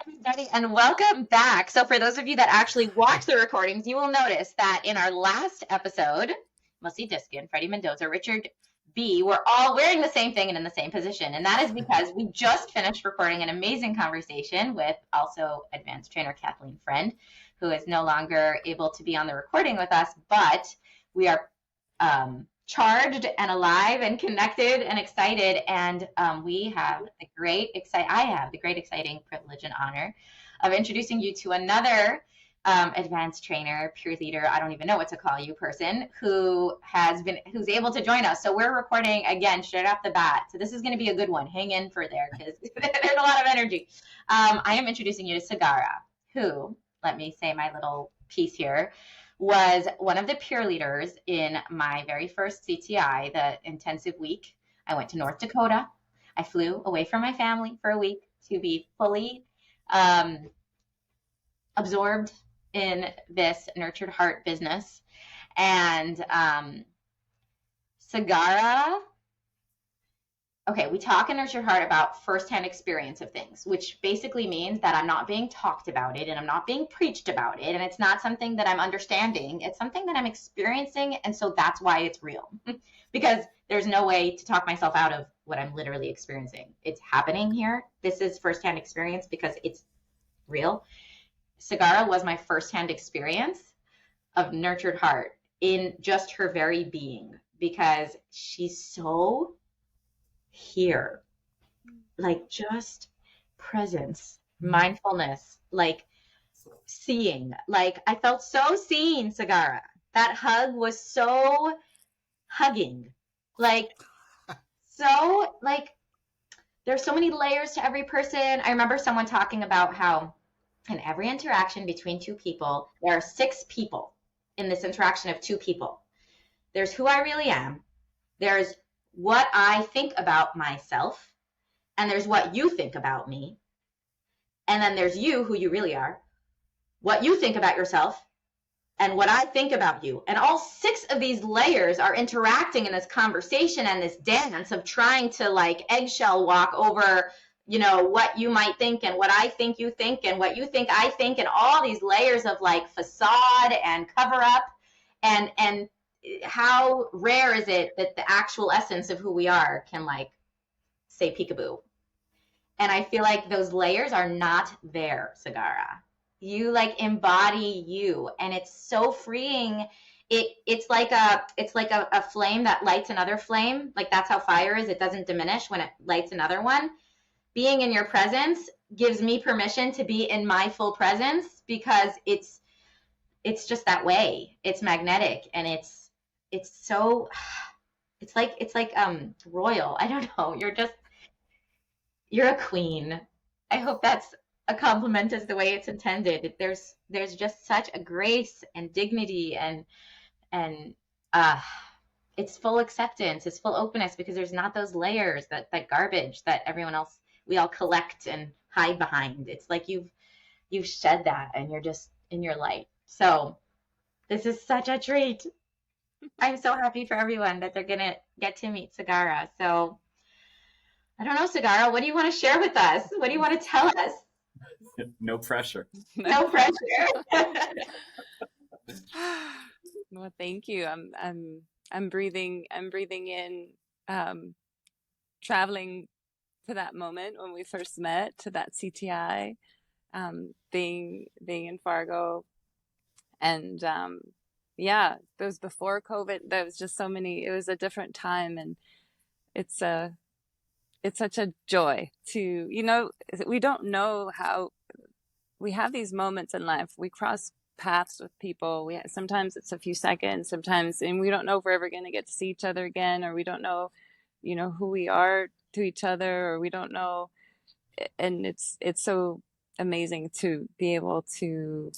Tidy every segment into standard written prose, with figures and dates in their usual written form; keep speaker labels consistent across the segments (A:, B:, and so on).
A: everybody, and welcome back. So for those of you that actually watch the recordings, you will notice that in our last episode, Mussi Diskin, Freddy Mendoza, Richard B, we're all wearing the same thing and in the same position. And that is because we just finished recording an amazing conversation with also advanced trainer Kathleen Friend, who is no longer able to be on the recording with us, but we are charged and alive and connected and excited, and we have the great exciting privilege and honor of introducing you to another advanced trainer, peer leader, I don't even know what to call you, person who's able to join us. So we're recording again straight off the bat, so this is going to be a good one. Hang in for there, because there's a lot of energy. I am introducing you to Sagara, who, let me say my little piece here, was one of the peer leaders in my very first CTI, the intensive week. I went to North Dakota. I flew away from my family for a week to be fully absorbed in this nurtured heart business. And Sagara, okay, we talk in Nurtured Heart about firsthand experience of things, which basically means that I'm not being talked about it and I'm not being preached about it. And it's not something that I'm understanding. It's something that I'm experiencing. And so that's why it's real, because there's no way to talk myself out of what I'm literally experiencing. It's happening here. This is firsthand experience because it's real. Sagara was my firsthand experience of Nurtured Heart in just her very being, because she's so here, like just presence, mindfulness, like seeing, like I felt so seen, Sagara. That hug was so hugging, like so, like there's so many layers to every person. I remember someone talking about how in every interaction between two people, there are 6 people in this interaction of 2 people. There's who I really am. There's what I think about myself, and there's what you think about me, and then there's you, who you really are, what you think about yourself, and what I think about you. And all 6 of these layers are interacting in this conversation and this dance of trying to like eggshell walk over, you know, what you might think and what I think you think and what you think I think, and all these layers of like facade and cover up, and how rare is it that the actual essence of who we are can like say peekaboo. And I feel like those layers are not there, Sagara. You like embody you, and it's so freeing. It's like a flame that lights another flame. Like that's how fire is. It doesn't diminish when it lights another one. Being in your presence gives me permission to be in my full presence, because it's just that way. It's magnetic, and it's so, it's like royal. I don't know. You're a queen. I hope that's a compliment as the way it's intended. There's just such a grace and dignity, and it's full acceptance. It's full openness, because there's not those layers, that garbage that everyone else, we all collect and hide behind. It's like you've shed that, and you're just in your light. So this is such a treat. I'm so happy for everyone that they're going to get to meet Sagara. So I don't know, Sagara, what do you want to share with us? What do you want to tell us?
B: No pressure.
A: No pressure.
C: Well, thank you. I'm breathing in, traveling to that moment when we first met, to that CTI, being in Fargo, and yeah, it was before COVID. There was just so many. It was a different time, and it's such a joy to, you know, we don't know how we have these moments in life. We cross paths with people. Sometimes it's a few seconds, sometimes, and we don't know if we're ever going to get to see each other again, or we don't know, you know, who we are to each other, or we don't know. And it's so amazing to be able to,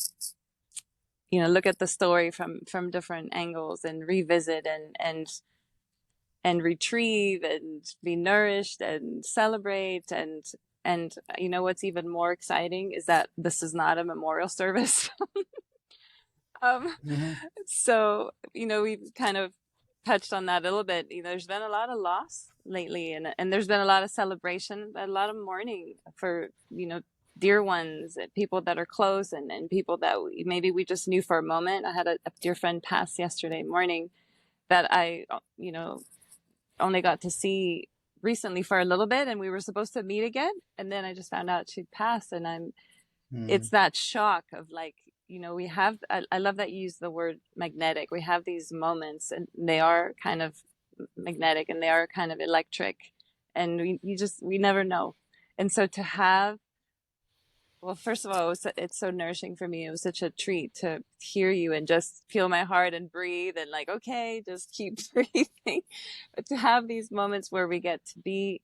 C: you know, look at the story from different angles and revisit and retrieve and be nourished and celebrate. And you know, what's even more exciting is that this is not a memorial service. So, you know, we've kind of touched on that a little bit. You know, there's been a lot of loss lately, and there's been a lot of celebration, a lot of mourning for, you know, dear ones, people that are close, and people that maybe we just knew for a moment. I had a dear friend pass yesterday morning that I, only got to see recently for a little bit, and we were supposed to meet again. And then I just found out she'd passed, and it's that shock of like, we have, I love that you use the word magnetic. We have these moments, and they are kind of magnetic, and they are kind of electric, and we never know. And so to have, well, first of all, it's so nourishing for me. It was such a treat to hear you and just feel my heart and breathe and like, okay, just keep breathing. But to have these moments where we get to be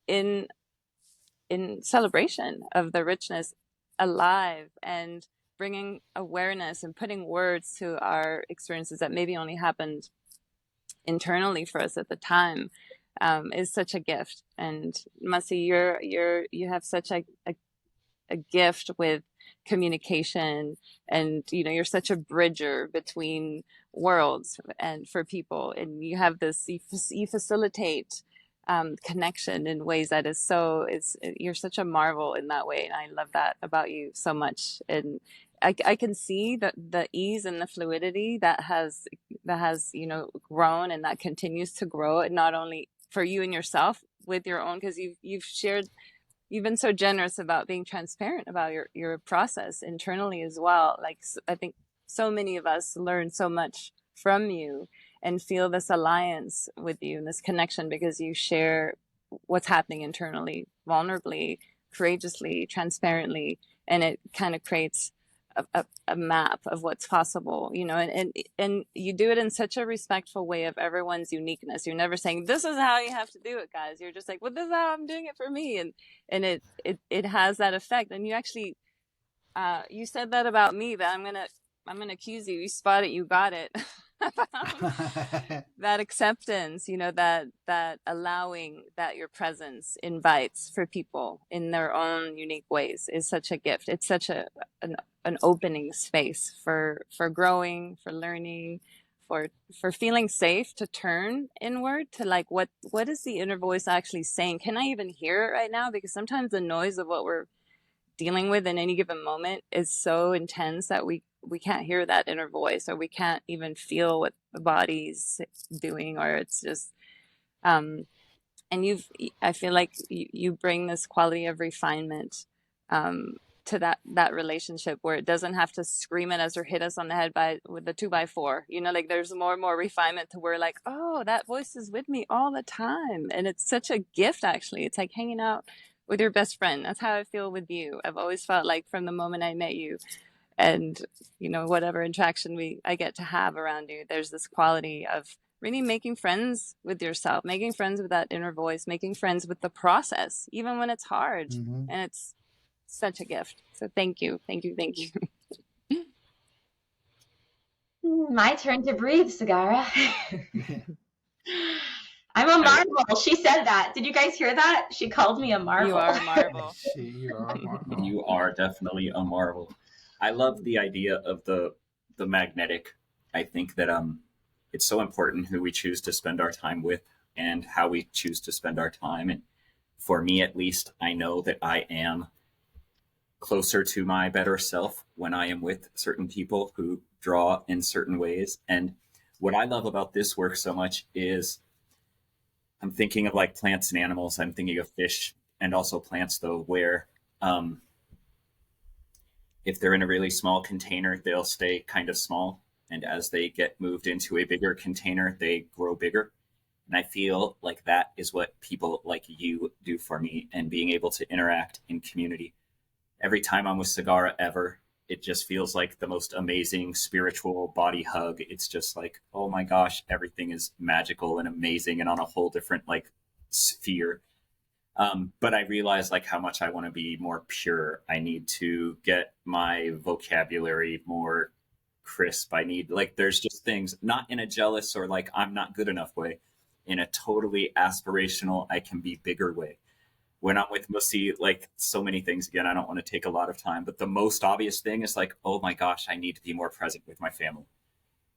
C: in celebration of the richness, alive, and bringing awareness and putting words to our experiences that maybe only happened internally for us at the time, is such a gift. And Mussi, you have such a gift with communication, and you're such a bridger between worlds and for people, and you have this, you facilitate connection in ways that is so, you're such a marvel in that way, and I love that about you so much. And I can see the ease and the fluidity that has grown, and that continues to grow, and not only for you and yourself with your own, because you've been so generous about being transparent about your process internally as well. Like, I think so many of us learn so much from you and feel this alliance with you and this connection, because you share what's happening internally, vulnerably, courageously, transparently, and it kind of creates a map of what's possible, and you do it in such a respectful way of everyone's uniqueness. You're never saying, this is how you have to do it, guys. You're just like, well, this is how I'm doing it for me. And it has that effect. And you actually, you said that about me, but I'm going to accuse you. You spot it, you got it. That acceptance, that allowing that your presence invites for people in their own unique ways is such a gift. It's such an opening space for growing, for learning, for feeling safe to turn inward to like, what is the inner voice actually saying? Can I even hear it right now? Because sometimes the noise of what we're dealing with in any given moment is so intense that we can't hear that inner voice, or we can't even feel what the body's doing, or it's just and I feel like you bring this quality of refinement to that relationship, where it doesn't have to scream at us or hit us on the head with the 2x4. Like, there's more and more refinement to where like, oh, that voice is with me all the time, and it's such a gift. Actually, it's like hanging out with your best friend. That's how I feel with you. I've always felt like, from the moment I met you, and whatever interaction I get to have around you, there's this quality of really making friends with yourself, making friends with that inner voice, making friends with the process, even when it's hard. And it's such a gift. So thank you.
A: My turn to breathe, Sagara. I'm a marvel. She said that. Did you guys hear that? She called me a marvel.
C: You are a marvel.
D: You are a marvel.
B: You are definitely a marvel. I love the idea of the magnetic. I think that it's so important who we choose to spend our time with and how we choose to spend our time. And for me, at least, I know that I am closer to my better self when I am with certain people who draw in certain ways. And what I love about this work so much is I'm thinking of like plants and animals. I'm thinking of fish and also plants, though, where if they're in a really small container, they'll stay kind of small. And as they get moved into a bigger container, they grow bigger. And I feel like that is what people like you do for me, and being able to interact in community. Every time I'm with Sagara ever, it just feels like the most amazing spiritual body hug. It's just like, oh my gosh, everything is magical and amazing and on a whole different like sphere. But I realize like how much I want to be more pure. I need to get my vocabulary more crisp. I need, like, there's just things, not in a jealous or like I'm not good enough way, in a totally aspirational, I can be bigger way. When I'm with Mussi, like so many things, again, I don't want to take a lot of time, but the most obvious thing is like, oh my gosh, I need to be more present with my family.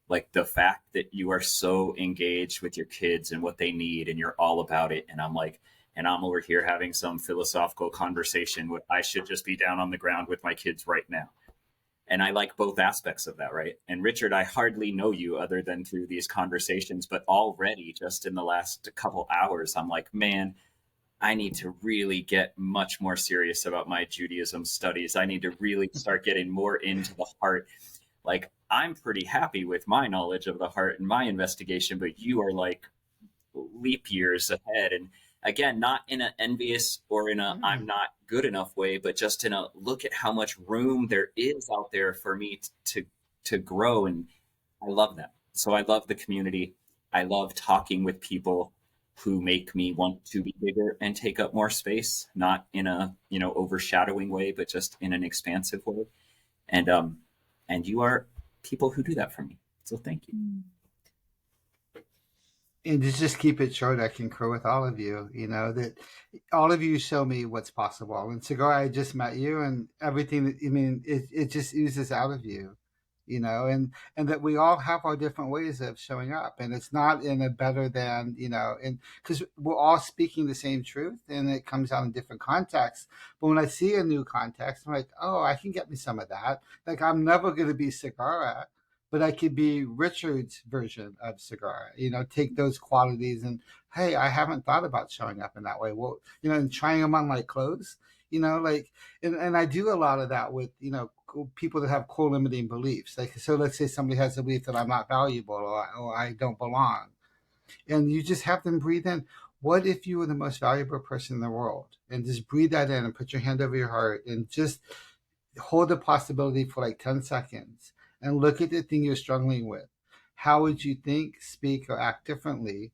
B: Like the fact that you are so engaged with your kids and what they need, and you're all about it. And I'm like, and I'm over here having some philosophical conversation. I should just be down on the ground with my kids right now. And I like both aspects of that, right? And Richard, I hardly know you other than through these conversations, but already just in the last couple hours, I'm like, man, I need to really get much more serious about my Judaism studies. I need to really start getting more into the heart. Like, I'm pretty happy with my knowledge of the heart and my investigation, but you are like leap years ahead. And again, not in an envious or in a I'm not good enough way, but just in a look at how much room there is out there for me to grow. And I love that. So I love the community. I love talking with people who make me want to be bigger and take up more space, not in a, overshadowing way, but just in an expansive way. And you are people who do that for me. So thank you.
D: And to just keep it short, I concur with all of you, that all of you show me what's possible. And Sagara, I just met you, and everything that, it just oozes out of you, and that we all have our different ways of showing up. And it's not in a better than, and because we're all speaking the same truth, and it comes out in different contexts. But when I see a new context, I'm like, oh, I can get me some of that. Like, I'm never going to be Sagara, but I could be Richard's version of Sagara, take those qualities and, hey, I haven't thought about showing up in that way. Well, and trying them on my clothes, and I do a lot of that with, people that have core limiting beliefs. Like, so let's say somebody has a belief that I'm not valuable or I don't belong. And you just have them breathe in. What if you were the most valuable person in the world? And just breathe that in and put your hand over your heart and just hold the possibility for like 10 seconds. And look at the thing you're struggling with. How would you think, speak, or act differently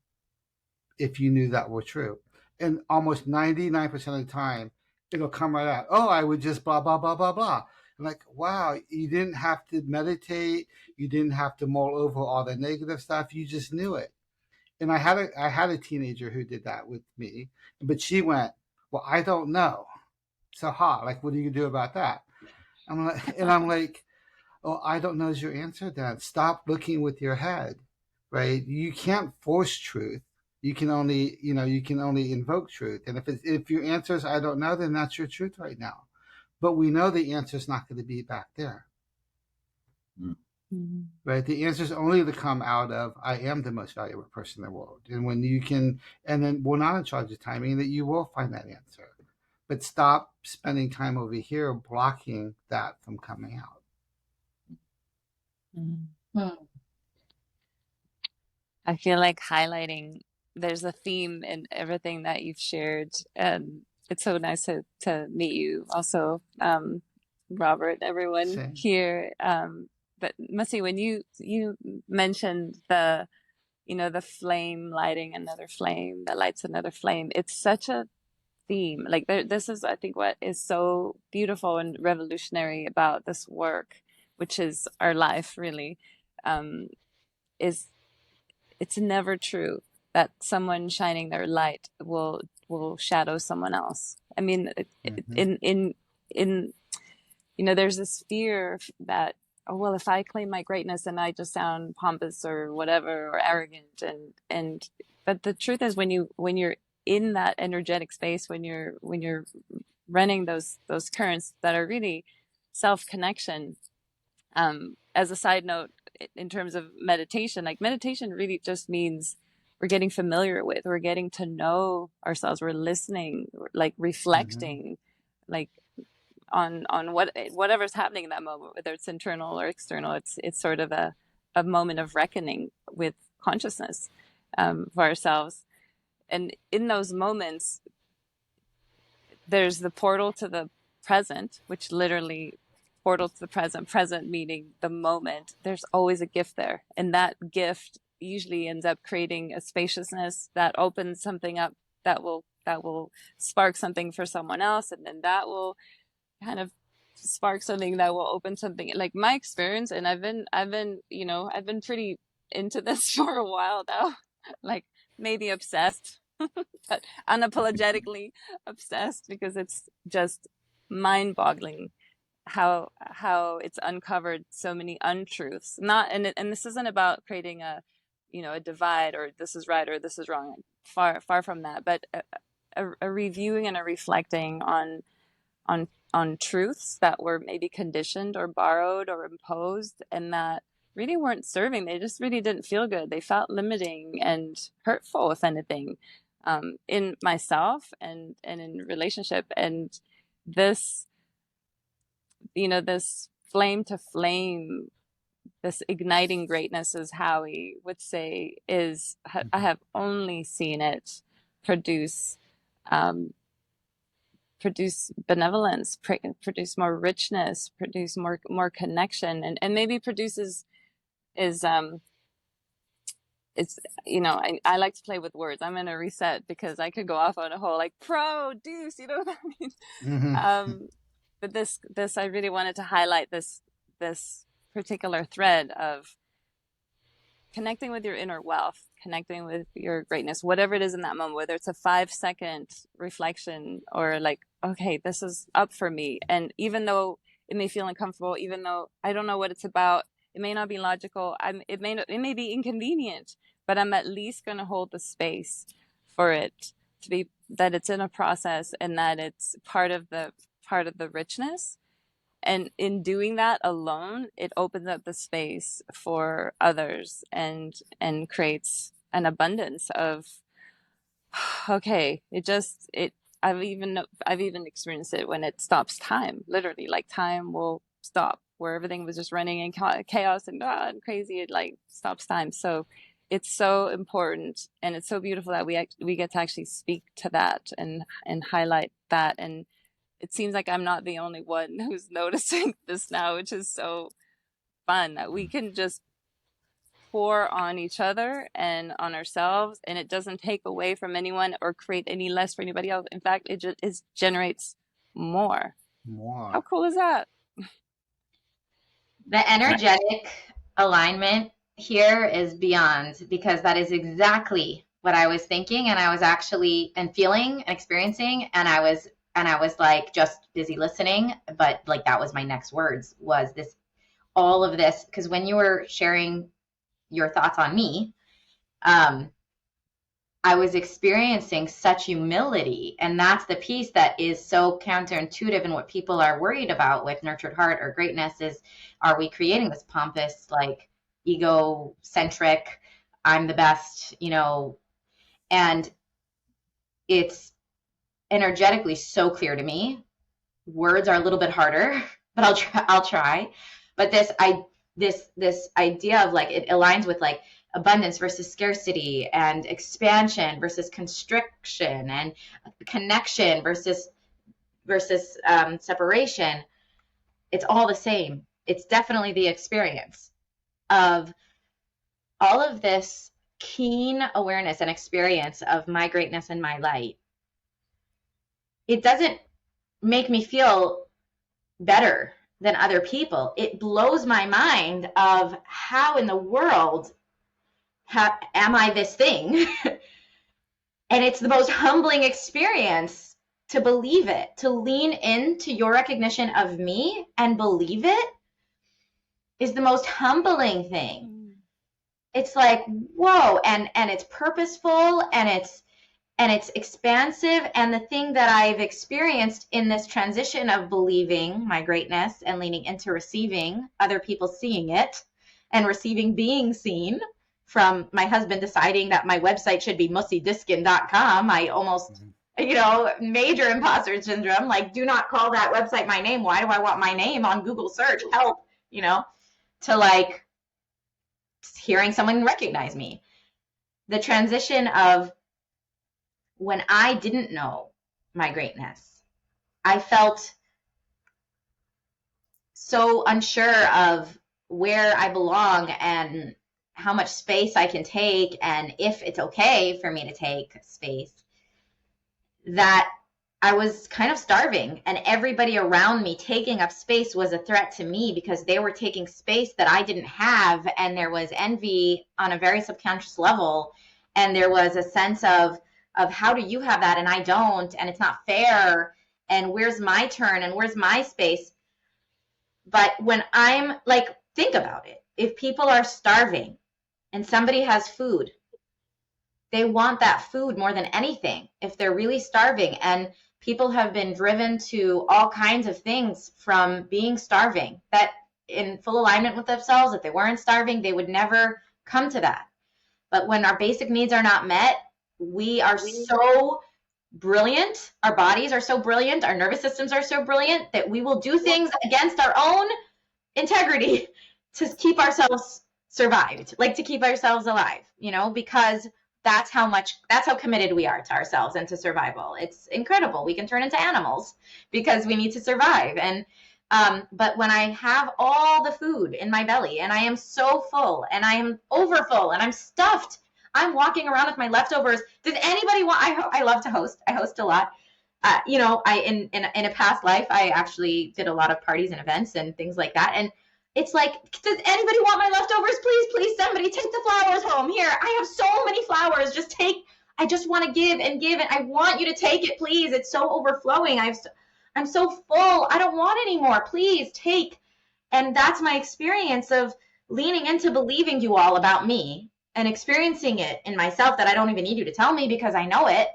D: if you knew that were true? And almost 99% of the time, it'll come right out. Oh, I would just blah, blah, blah, blah, blah. I'm like, wow, you didn't have to meditate. You didn't have to mull over all the negative stuff. You just knew it. And I had a teenager who did that with me, but she went, well, I don't know. So, like, what do you do about that? I'm like, oh, I don't know is your answer then. Stop looking with your head, right? You can't force truth. You can only invoke truth. And if your answer is I don't know, then that's your truth right now. But we know the answer is not going to be back there. Mm-hmm. Right? The answer is only to come out of I am the most valuable person in the world. And when you can, and then we're not in charge of timing, that you will find that answer. But stop spending time over here blocking that from coming out.
C: Mm-hmm. I feel like highlighting, there's a theme in everything that you've shared. And it's so nice to meet you also, Robert, everyone
D: Same.
C: here. But Mussi, when you mentioned the flame lighting another flame that lights another flame, it's such a theme. Like this is, I think, what is so beautiful and revolutionary about this work, which is our life really, is it's never true that someone shining their light will shadow someone else. I mean, in there's this fear that, oh, well, if I claim my greatness and I just sound pompous or whatever or arrogant, but the truth is when you're in that energetic space, when you're running those currents that are really self-connection. As a side note, in terms of meditation, like meditation really just means we're getting familiar with, we're getting to know ourselves, we're listening, like reflecting, like on whatever's happening in that moment, whether it's internal or external. It's sort of a moment of reckoning with consciousness for ourselves. And in those moments, there's the portal to the present, which literally portal to the present meaning the moment. There's always a gift there. And that gift usually ends up creating a spaciousness that opens something up that will spark something for someone else. And then that will kind of spark something that will open something. Like my experience, and I've been pretty into this for a while now, like maybe obsessed, but unapologetically obsessed, because it's just mind-boggling how it's uncovered so many untruths. And this isn't about creating a divide, or this is right or this is wrong. Far from that. But a reviewing and a reflecting on truths that were maybe conditioned or borrowed or imposed, and that really weren't serving. They just really didn't feel good. They felt limiting and hurtful, if anything, in myself and in relationship. And this, this flame to flame, this igniting greatness, as Howie would say, I have only seen it produce benevolence, produce more richness, produce more connection, and maybe produces it's I like to play with words. I'm gonna reset because I could go off on a whole like produce, you know what I mean?
D: Mm-hmm.
C: But this I really wanted to highlight this particular thread of connecting with your inner wealth, connecting with your greatness, whatever it is in that moment, whether it's a 5-second reflection or like, okay, this is up for me. And even though it may feel uncomfortable, even though I don't know what it's about, it may not be logical, it may be inconvenient, but I'm at least going to hold the space for it to be, that it's in a process and that it's part of the richness. And in doing that alone, it opens up the space for others and creates an abundance of, okay, I've even experienced it when it stops time, literally, like time will stop where everything was just running in chaos and crazy. It like stops time. So it's so important, and it's so beautiful that we get to actually speak to that and highlight that. And it seems like I'm not the only one who's noticing this now, which is so fun that we can just pour on each other and on ourselves, and it doesn't take away from anyone or create any less for anybody else. In fact, it generates more. How cool is that?
A: The energetic alignment here is beyond, because that is exactly what I was thinking, and I was actually and feeling and experiencing, and I was like just busy listening, but like that was my next words, was this, all of this, because when you were sharing your thoughts on me, I was experiencing such humility, and that's the piece that is so counterintuitive, and what people are worried about with nurtured heart or greatness is, are we creating this pompous, like egocentric, I'm the best, and it's energetically so clear to me. Words are a little bit harder, but I'll try. But this idea of like, it aligns with like abundance versus scarcity, and expansion versus constriction, and connection versus separation. It's all the same. It's definitely the experience of all of this keen awareness and experience of my greatness and my light. It doesn't make me feel better than other people. It blows my mind of how in the world am I this thing? And it's the most humbling experience to believe it, to lean into your recognition of me and believe it is the most humbling thing. It's like, whoa, and it's purposeful, and it's expansive. And the thing that I've experienced in this transition of believing my greatness and leaning into receiving other people seeing it, and receiving being seen, from my husband deciding that my website should be mussidiskin.com. I almost, major imposter syndrome, like, do not call that website my name. Why do I want my name on Google search? Help, to like hearing someone recognize me. The transition of when I didn't know my greatness, I felt so unsure of where I belong and how much space I can take, and if it's okay for me to take space, that I was kind of starving, and everybody around me taking up space was a threat to me, because they were taking space that I didn't have, and there was envy on a very subconscious level, and there was a sense of how do you have that and I don't, and it's not fair, and where's my turn, and where's my space? But when I'm like, think about it. If people are starving and somebody has food, they want that food more than anything if they're really starving. And people have been driven to all kinds of things from being starving, that in full alignment with themselves, if they weren't starving, they would never come to that. But when our basic needs are not met, we are so brilliant. Our bodies are so brilliant. Our nervous systems are so brilliant that we will do things against our own integrity to keep ourselves survived, like to keep ourselves alive, you know, because that's how committed we are to ourselves and to survival. It's incredible. We can turn into animals because we need to survive. And but when I have all the food in my belly and I am so full and I am overfull and I'm stuffed, I'm walking around with my leftovers. Does anybody want? I love to host. I host a lot. You know, in a past life, I actually did a lot of parties and events and things like that. And it's like, does anybody want my leftovers? Please, somebody take the flowers home. Here, I have so many flowers. Just take. I just want to give and give, and I want you to take it, please. It's so overflowing. I'm so full. I don't want any more. Please take. And that's my experience of leaning into believing you all about me and experiencing it in myself, that I don't even need you to tell me because I know it.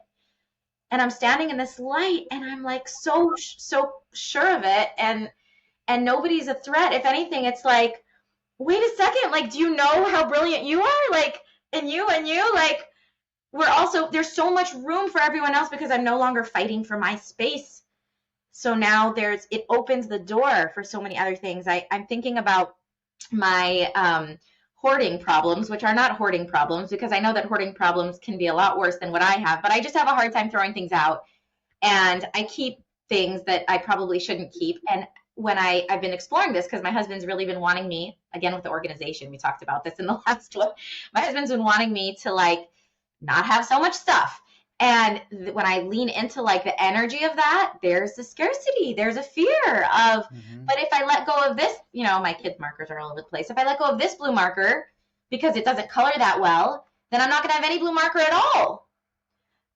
A: And I'm standing in this light and I'm like so sure of it, and nobody's a threat. If anything, it's like, wait a second, like, do you know how brilliant you are? Like, and you, like, we're also, there's so much room for everyone else because I'm no longer fighting for my space. So now it opens the door for so many other things. I'm thinking about my hoarding problems, which are not hoarding problems, because I know that hoarding problems can be a lot worse than what I have, but I just have a hard time throwing things out. And I keep things that I probably shouldn't keep. And when I've been exploring this, because my husband's really been wanting me, again with the organization, we talked about this in the last one, my husband's been wanting me to like not have so much stuff. And when I lean into like the energy of that, there's the scarcity, there's a fear of, but if I let go of this, you know, my kids' markers are all over the place. If I let go of this blue marker because it doesn't color that well, then I'm not going to have any blue marker at all.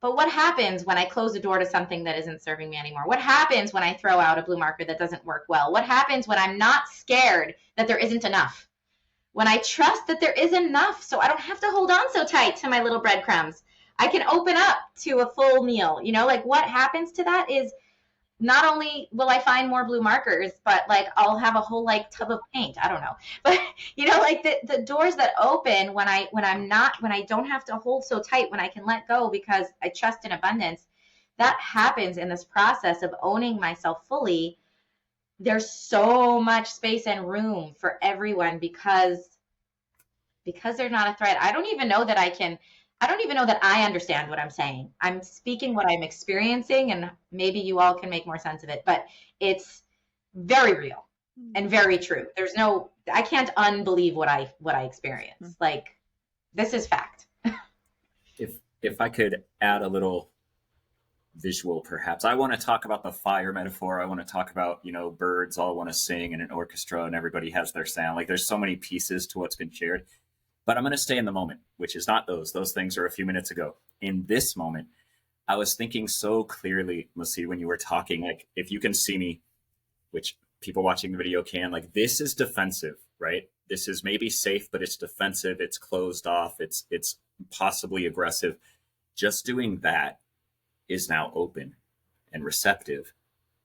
A: But what happens when I close the door to something that isn't serving me anymore? What happens when I throw out a blue marker that doesn't work well? What happens when I'm not scared that there isn't enough? When I trust that there is enough, so I don't have to hold on so tight to my little breadcrumbs. I can open up to a full meal. You know, like what happens to that is not only will I find more blue markers, but like I'll have a whole like tub of paint. I don't know. But you know, like the doors that open when I don't have to hold so tight, when I can let go because I trust in abundance, that happens in this process of owning myself fully. There's so much space and room for everyone because they're not a threat. I don't even know that I understand what I'm saying. I'm speaking what I'm experiencing, and maybe you all can make more sense of it, but it's very real and very true. I can't unbelieve what I experience. Like, this is fact.
B: If I could add a little visual, perhaps. I want to talk about the fire metaphor. I want to talk about, you know, birds all want to sing in an orchestra and everybody has their sound. Like, there's so many pieces to what's been shared. But I'm going to stay in the moment, which is not those. Those things are a few minutes ago. In this moment, I was thinking so clearly, Mussi, when you were talking, like, if you can see me, which people watching the video can, like, this is defensive, right? This is maybe safe, but it's defensive. It's closed off. It's possibly aggressive. Just doing that is now open and receptive.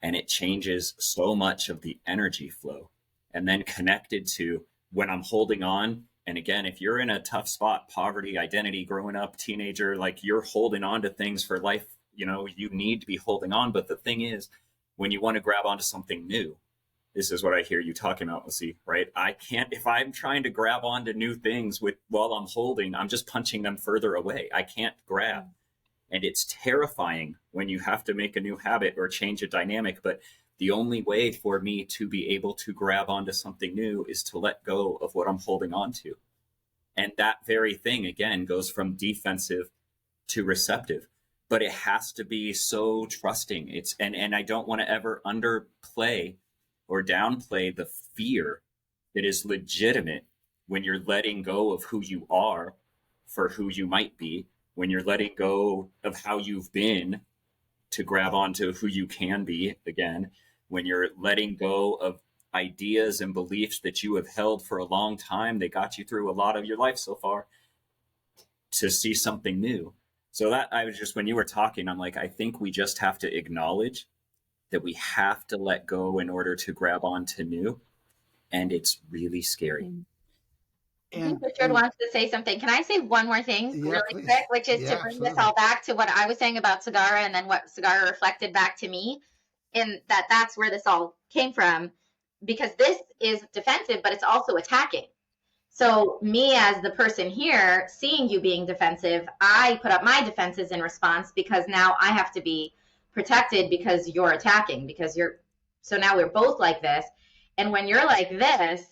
B: And it changes so much of the energy flow. And then connected to when I'm holding on. And again, if you're in a tough spot, poverty, identity, growing up, teenager, like you're holding on to things for life, you know, you need to be holding on. But the thing is, when you want to grab onto something new, this is what I hear you talking about, Mussi, right? I can't, if I'm trying to grab onto new things while I'm holding, I'm just punching them further away. I can't grab. And it's terrifying when you have to make a new habit or change a dynamic. But the only way for me to be able to grab onto something new is to let go of what I'm holding on to. And that very thing, again, goes from defensive to receptive. But it has to be so trusting. And I don't want to ever underplay or downplay the fear that is legitimate when you're letting go of who you are for who you might be, when you're letting go of how you've been to grab onto who you can be again, when you're letting go of ideas and beliefs that you have held for a long time, they got you through a lot of your life so far. to see something new. So that I was just, when you were talking, I'm like, I think we just have to acknowledge that we have to let go in order to grab onto new. And it's really scary.
A: I think Richard wants to say something. Can I say one more thing really quick, which is to bring this all back to what I was saying about Sagara and then what Sagara reflected back to me, and that's where this all came from, because this is defensive, but it's also attacking. So me as the person here, seeing you being defensive, I put up my defenses in response because now I have to be protected because you're attacking, so now we're both like this. And when you're like this,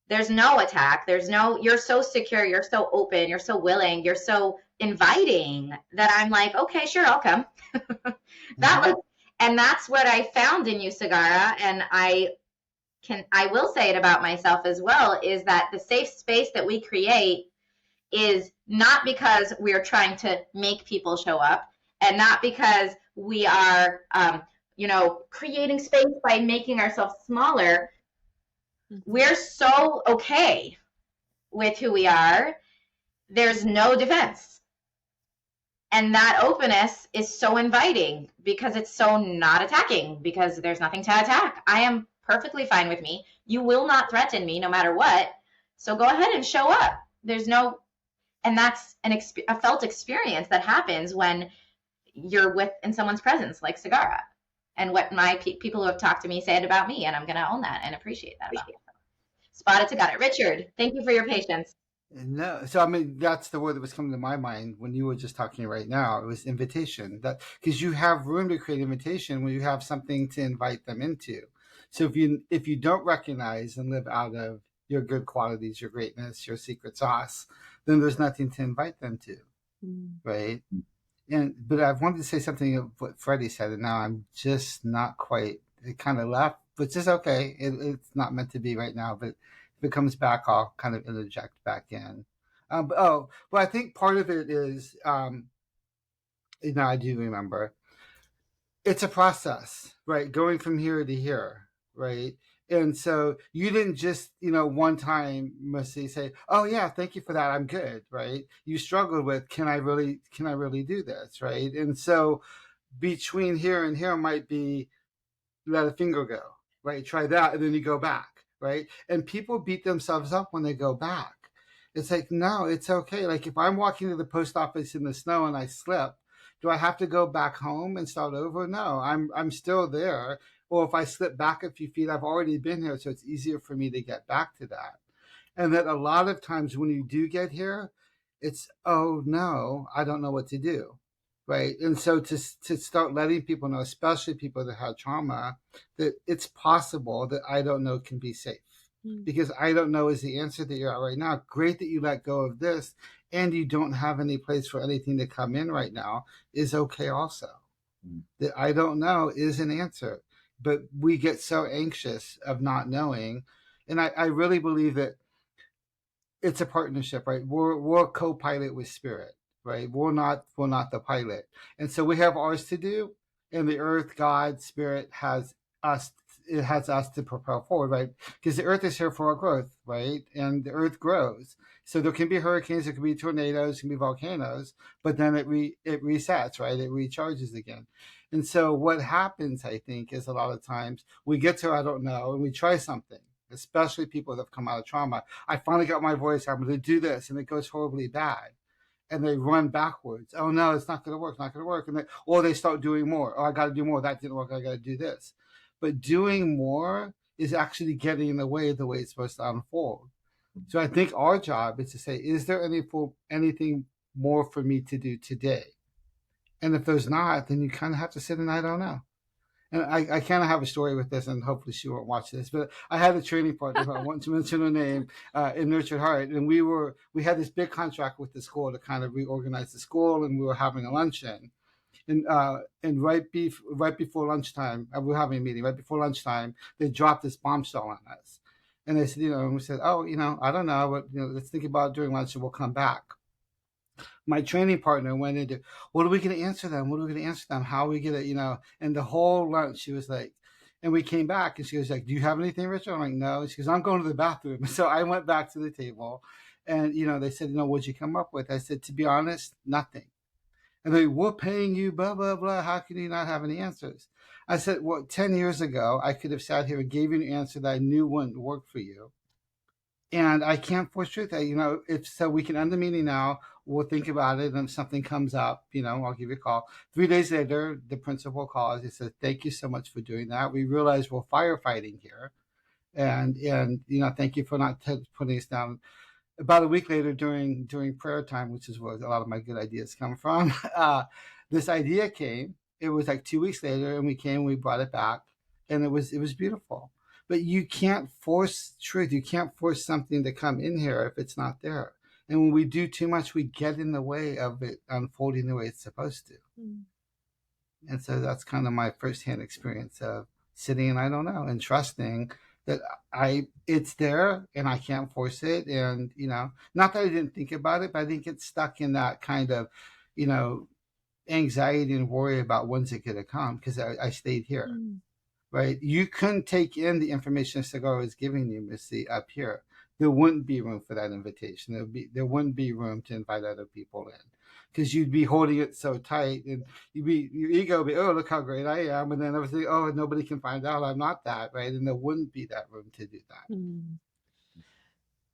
A: there's no attack. You're so secure. You're so open. You're so willing. You're so inviting that I'm like, okay, sure, I'll come. And that's what I found in you, Sagara. And I will say it about myself as well, is that the safe space that we create is not because we're trying to make people show up, and not because we are, creating space by making ourselves smaller. We're so okay with who we are. There's no defense. And that openness is so inviting because it's so not attacking, because there's nothing to attack. I am perfectly fine with me. You will not threaten me no matter what. So go ahead and show up. And that's a felt experience that happens when you're in someone's presence, like Sagara. And what my people who have talked to me said about me, and I'm going to own that and appreciate that about you. Spotted to got it. Richard, thank you for your patience.
D: No, so I mean, that's the word that was coming to my mind when you were just talking right now. It was invitation. That because you have room to create invitation when you have something to invite them into. So if you don't recognize and live out of your good qualities, your greatness, your secret sauce, then there's nothing to invite them to, right? But I wanted to say something of what Freddy said, and now I'm just not quite. It kind of left, which is okay. It's not meant to be right now, but if it comes back, I'll kind of interject back in. But I think part of it is, I do remember, it's a process, right? Going from here to here, right? And so you didn't just, one time, Mussi, say, "Oh yeah, thank you for that. I'm good," right? You struggled with, can I really do this, right? And so between here and here might be, let a finger go, right? Try that, and then you go back, right? And people beat themselves up when they go back. It's like, no, it's okay. Like if I'm walking to the post office in the snow and I slip, do I have to go back home and start over? No, I'm still there. Or if I slip back a few feet, I've already been here, so it's easier for me to get back to that. And that a lot of times when you do get here, it's, oh no, I don't know what to do, right? And so to start letting people know, especially people that have trauma, that it's possible that I don't know can be safe. Because I don't know is the answer that you're at right now. Great that you let go of this and you don't have any place for anything to come in right now is okay also. That I don't know is an answer. But we get so anxious of not knowing. And I really believe that it's a partnership, right? We're a co-pilot with spirit, right? We're not the pilot. And so we have ours to do, and the earth, God, spirit has us. It has us to propel forward, right? Because the earth is here for our growth, right? And the earth grows. So there can be hurricanes, there can be tornadoes, there can be volcanoes, but then it resets, right? It recharges again. And so what happens, I think, is a lot of times we get to, I don't know, and we try something, especially people that have come out of trauma. I finally got my voice, I'm going to do this, and it goes horribly bad. And they run backwards. Oh no, it's not going to work, not going to work. Or they start doing more. Oh, I got to do more. That didn't work. I got to do this. But doing more is actually getting in the way of the way it's supposed to unfold. So I think our job is to say, is there anything more for me to do today? And if there's not, then you kind of have to sit and I don't know. And I kind of have a story with this, and hopefully she won't watch this, but I had a training partner who I want to mention her name in Nurtured Heart. And we had this big contract with the school to kind of reorganize the school, and we were having a luncheon. And right before lunchtime, we were having a meeting. Right before lunchtime, they dropped this bombshell on us, and they said, and we said, oh, I don't know, but let's think about it during lunch, and we'll come back. My training partner went into, what are we going to answer them? What are we going to answer them? How are we going to, and the whole lunch, she was like, and we came back, and she was like, do you have anything, Richard? I'm like, no. She goes, I'm going to the bathroom. So I went back to the table. And, they said, what'd you come up with? I said, to be honest, nothing. And they, we're paying you, blah, blah, blah. How can you not have any answers? I said, well, 10 years ago, I could have sat here and gave you an answer that I knew wouldn't work for you. And I can't force truth. If so, we can end the meeting now. We'll think about it. And if something comes up, I'll give you a call. 3 days later, the principal calls. He said, thank you so much for doing that. We realize we're firefighting here. And thank you for not putting us down. About a week later, during prayer time, which is where a lot of my good ideas come from, this idea came. It was like 2 weeks later, and we brought it back, and it was beautiful. But you can't force truth. You can't force something to come in here if it's not there. And when we do too much, we get in the way of it unfolding the way it's supposed to. Mm. And so that's kind of my firsthand experience of sitting and I don't know, and trusting that it's there and I can't force it. And, not that I didn't think about it, but I didn't get stuck in that kind of, anxiety and worry about when's it going to come, because I stayed here. Mm. Right? You couldn't take in the information Sagara was giving you, Mussi, up here. There wouldn't be room for that invitation. There wouldn't be room to invite other people in, because you'd be holding it so tight, and your ego would be, oh, look how great I am, and then everything, oh, nobody can find out I'm not that, right? And there wouldn't be that room to do that.
C: Mm.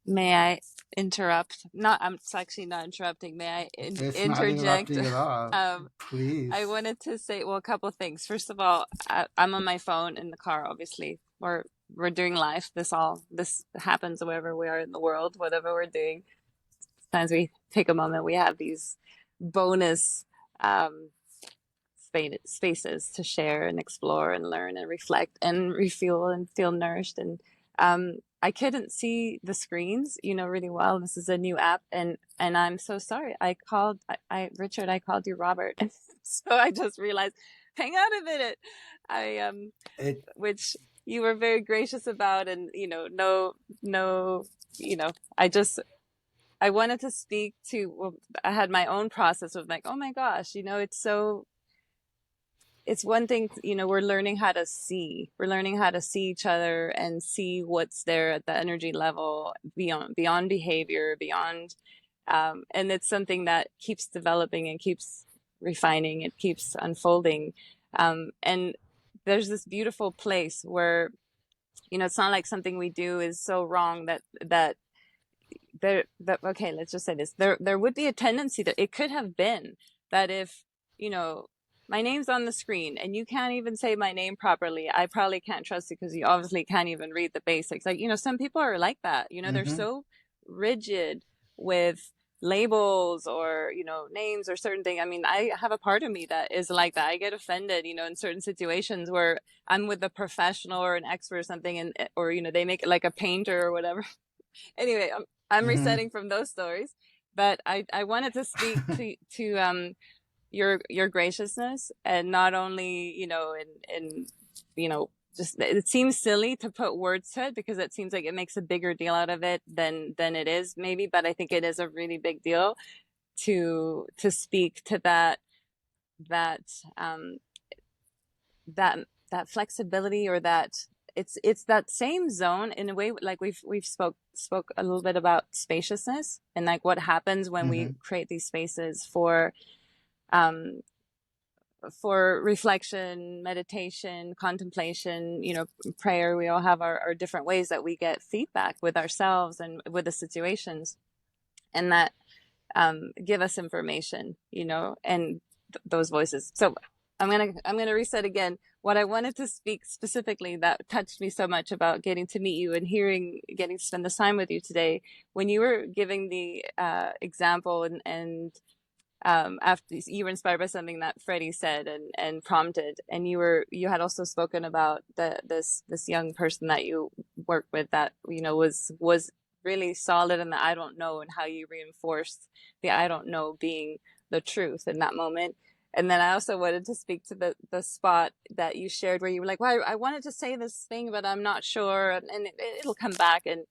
C: May I interrupt? It's actually not interrupting. May I
D: it's
C: interject?
D: Not interrupting at all. Please.
C: I wanted to say, a couple things. First of all, I'm on my phone in the car, obviously. We're doing life. This happens wherever we are in the world, whatever we're doing. Sometimes we take a moment, we have these bonus spaces to share and explore and learn and reflect and refuel and feel nourished. And I couldn't see the screens, really well. This is a new app, and I'm so sorry. Richard, I called you Robert, and so I just realized, hang on a minute, which you were very gracious about, and I wanted to speak to. Well, I had my own process of like, oh my gosh, it's one thing, we're learning how to see. We're learning how to see each other and see what's there at the energy level, beyond behavior, beyond, and it's something that keeps developing and keeps refining. It keeps unfolding, and there's this beautiful place where, it's not like something we do is so wrong that okay, let's just say this. There would be a tendency that it could have been that if, my name's on the screen and you can't even say my name properly, I probably can't trust you because you obviously can't even read the basics. Like, some people are like that, mm-hmm. They're so rigid with labels or, names or certain things. I mean, I have a part of me that is like that. I get offended, in certain situations where I'm with a professional or an expert or something, or, they make it like a painter or whatever. Anyway, I'm mm-hmm. resetting from those stories, but I wanted to speak to your graciousness, and not only, just, it seems silly to put words to it because it seems like it makes a bigger deal out of it than it is maybe, but I think it is a really big deal to speak to that flexibility, or that it's that same zone in a way, like we've spoke a little bit about spaciousness and like what happens when mm-hmm. we create these spaces for reflection, meditation, contemplation, prayer. We all have our different ways that we get feedback with ourselves and with the situations, and that give us information, and those voices. So I'm gonna reset again. What I wanted to speak specifically that touched me so much about getting to meet you and getting to spend this time with you today, when you were giving the example and after you were inspired by something that Freddy said and prompted, and you had also spoken about this young person that you worked with that was really solid in the I don't know, and how you reinforced the I don't know being the truth in that moment. And then I also wanted to speak to the spot that you shared where you were like, well, I wanted to say this thing, but I'm not sure, and it'll come back. And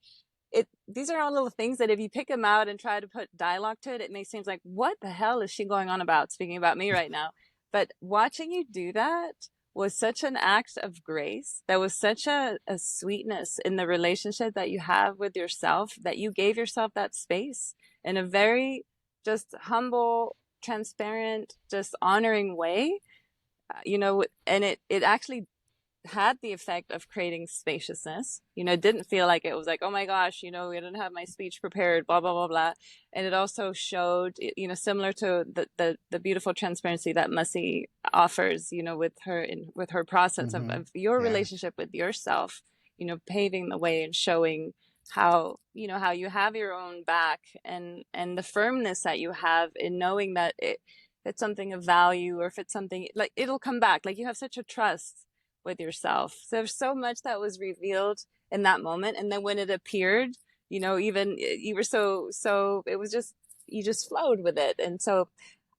C: these are all little things that if you pick them out and try to put dialogue to it, it may seem like, what the hell is she going on about, speaking about me right now? But watching you do that was such an act of grace. That was such a sweetness in the relationship that you have with yourself, that you gave yourself that space in a very just humble, transparent, just honoring way, and it actually had the effect of creating spaciousness. It didn't feel like it was like, oh my gosh, we didn't have my speech prepared, blah, blah, blah, blah. And it also showed, similar to the beautiful transparency that Mussi offers, with her process of your
D: Yeah.
C: relationship with yourself, paving the way and showing how, how you have your own back, and the firmness that you have in knowing that if it's something of value, or if it's something like, it'll come back. Like, you have such a trust with yourself. So there's so much that was revealed in that moment. And then when it appeared, even you were so it was just, you just flowed with it. And so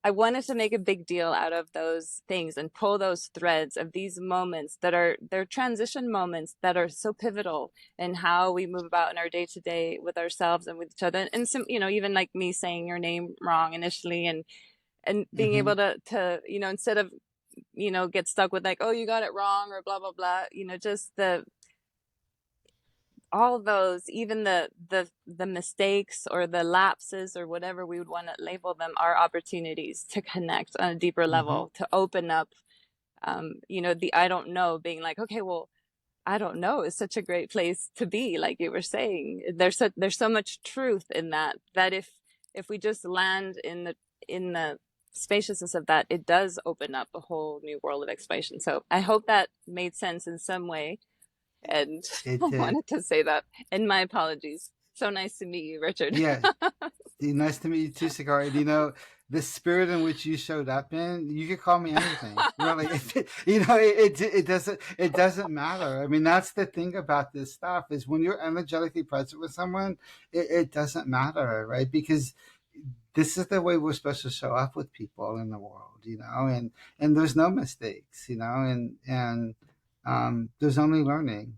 C: I wanted to make a big deal out of those things and pull those threads of these moments they're transition moments that are so pivotal in how we move about in our day to day with ourselves and with each other. And some, even like me saying your name wrong initially, and being able to instead of get stuck with like, oh, you got it wrong, or blah, blah, blah, just all those, even the mistakes or the lapses or whatever we would want to label them, are opportunities to connect on a deeper level, to open up, the I don't know, being like, okay, well, I don't know is such a great place to be. Like you were saying, there's so much truth in that if we just land in the spaciousness of that, it does open up a whole new world of exploration. So I hope that made sense in some way, and
D: It
C: I
D: did.
C: wanted to say that. And my apologies. So nice to meet you, Richard.
D: Yeah. Nice to meet you too, Sagara. The spirit in which you showed up in, you could call me anything. Really, it doesn't matter. I mean, that's the thing about this stuff, is when you're energetically present with someone, it doesn't matter, right? Because this is the way we're supposed to show up with people in the world, and there's no mistakes, and there's only learning.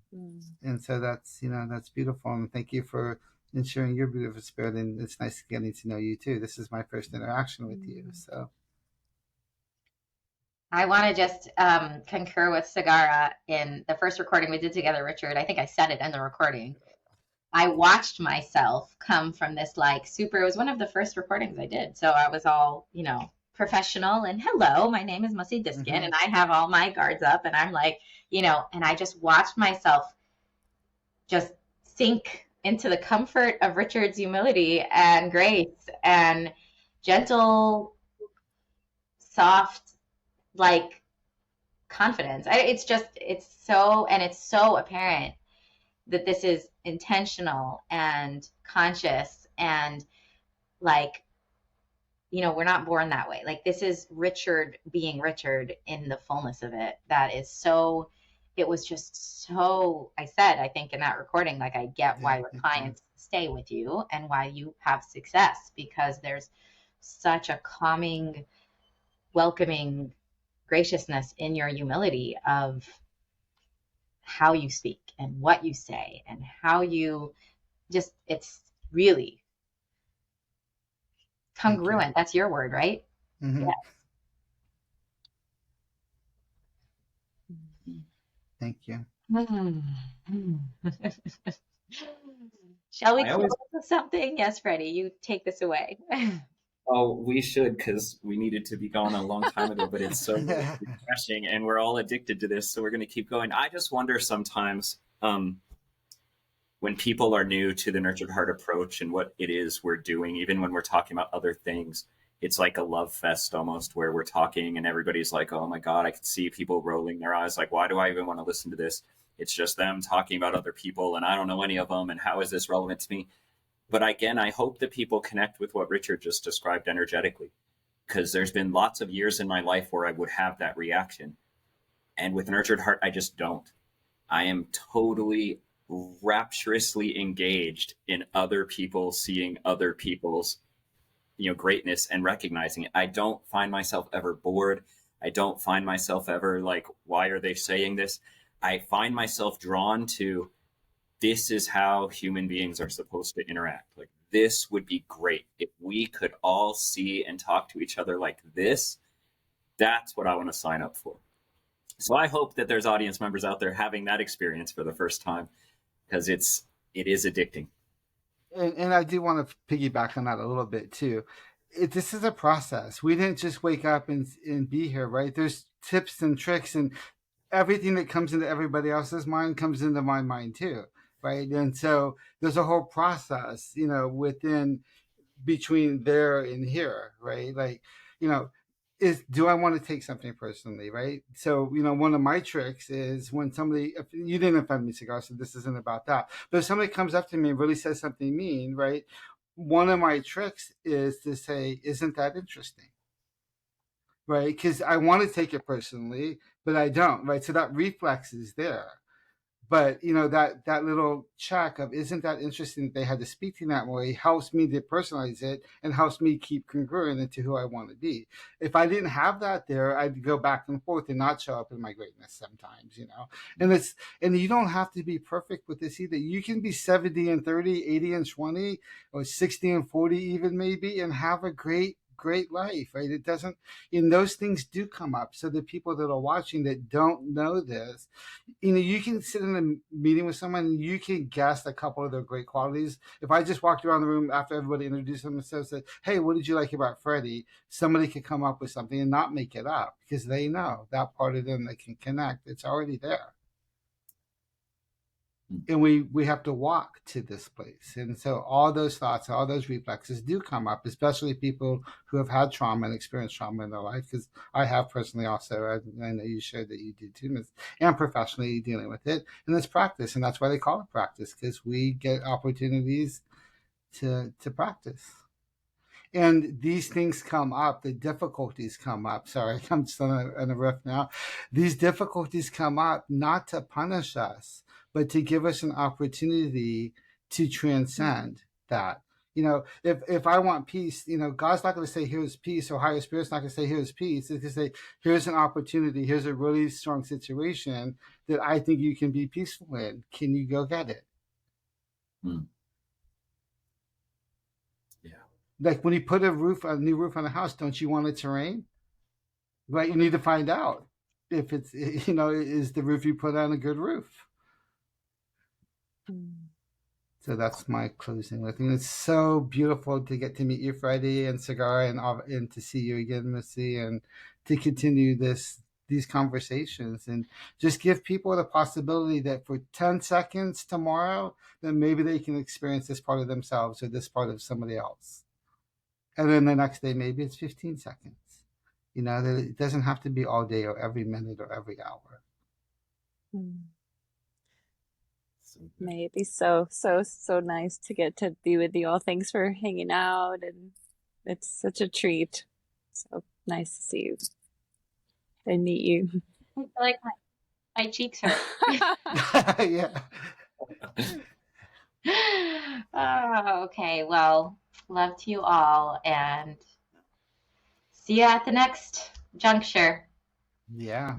D: And so that's beautiful. And thank you for sharing your beautiful spirit. And it's nice getting to know you too. This is my first interaction with you. So
A: I want to just concur with Sagara in the first recording we did together, Richard. I think I said it in the recording. I watched myself come from this it was one of the first recordings I did. So I was all, professional and hello, my name is Mussi Diskin, and I have all my guards up, and I'm like, and I just watched myself just sink into the comfort of Richard's humility and grace and gentle, soft, like confidence. It's so apparent that this is intentional and conscious, and we're not born that way. Like, this is Richard being Richard in the fullness of it. It was just so, I said, I think in that recording, like, I get why your clients stay with you and why you have success, because there's such a calming, welcoming graciousness in your humility of how you speak and what you say and how you just, it's really congruent. That's your word, right?
D: yes. Thank you.
A: Shall we close with something? Yes, Freddie, you take this away.
B: Oh, we should, because we needed to be gone a long time ago, but it's so refreshing, and we're all addicted to this, so we're going to keep going. I just wonder sometimes when people are new to the Nurtured Heart approach and what it is we're doing, even when we're talking about other things, it's like a love fest almost, where we're talking and everybody's like, oh my God, I can see people rolling their eyes. Like, why do I even want to listen to this? It's just them talking about other people, and I don't know any of them, and how is this relevant to me? But again, I hope that people connect with what Richard just described energetically, because there's been lots of years in my life where I would have that reaction. And with Nurtured Heart, I just don't. I am totally rapturously engaged in other people, seeing other people's greatness and recognizing it. I don't find myself ever bored. I don't find myself ever like, why are they saying this? I find myself drawn to, this is how human beings are supposed to interact. Like, this would be great if we could all see and talk to each other like this. That's what I want to sign up for. So I hope that there's audience members out there having that experience for the first time, because it is addicting.
D: And I do want to piggyback on that a little bit too. This is a process. We didn't just wake up and be here, right? There's tips and tricks, and everything that comes into everybody else's mind comes into my mind too, right? And so there's a whole process, within between there and here, right? Like, you know, do I want to take something personally, right? So, one of my tricks is when somebody, if you didn't offend me, Cigar, so this isn't about that. But if somebody comes up to me and really says something mean, right? One of my tricks is to say, isn't that interesting? Right? Because I want to take it personally, but I don't, right? So that reflex is there. But that little check of, isn't that interesting that they had to speak to me that way, helps me to personalize it and helps me keep congruent into who I want to be. If I didn't have that there, I'd go back and forth and not show up in my greatness sometimes. And you don't have to be perfect with this either. You can be 70 and 30, 80 and 20, or 60 and 40 even maybe, and have a great life, right? It doesn't, and those things do come up. So the people that are watching that don't know this, you can sit in a meeting with someone and you can guess a couple of their great qualities. If I just walked around the room after everybody introduced themselves and said, hey, what did you like about Freddie? Somebody could come up with something and not make it up, because they know that part of them that can connect. It's already there. And we have to walk to this place. And so all those thoughts, all those reflexes do come up, especially people who have had trauma and experienced trauma in their life, because I have personally also. I know you shared that you do too, and professionally dealing with it. And it's practice, and that's why they call it practice, because we get opportunities to practice. And these things come up, the difficulties come up. Sorry, I'm just on a riff now. These difficulties come up not to punish us, but to give us an opportunity to transcend that. If I want peace, God's not going to say, here's peace, or higher spirit's not going to say, here's peace. It's going to say, here's an opportunity, here's a really strong situation that I think you can be peaceful in. Can you go get it?
B: Yeah.
D: Like when you put a new roof on a house, don't you want it to rain? Right? You need to find out if it's, is the roof you put on a good roof? So that's my closing. I think it's so beautiful to get to meet you, Freddie and Sagara, and to see you again, Mussi, and to continue these conversations, and just give people the possibility that for 10 seconds tomorrow, then maybe they can experience this part of themselves or this part of somebody else. And then the next day, maybe it's 15 seconds. That it doesn't have to be all day or every minute or every hour.
C: May it be so nice to get to be with you all. Thanks for hanging out, and it's such a treat. So nice to see you and meet you.
A: I feel like my cheeks hurt.
D: Yeah.
A: Oh, okay. Well, love to you all, and see you at the next juncture.
D: Yeah.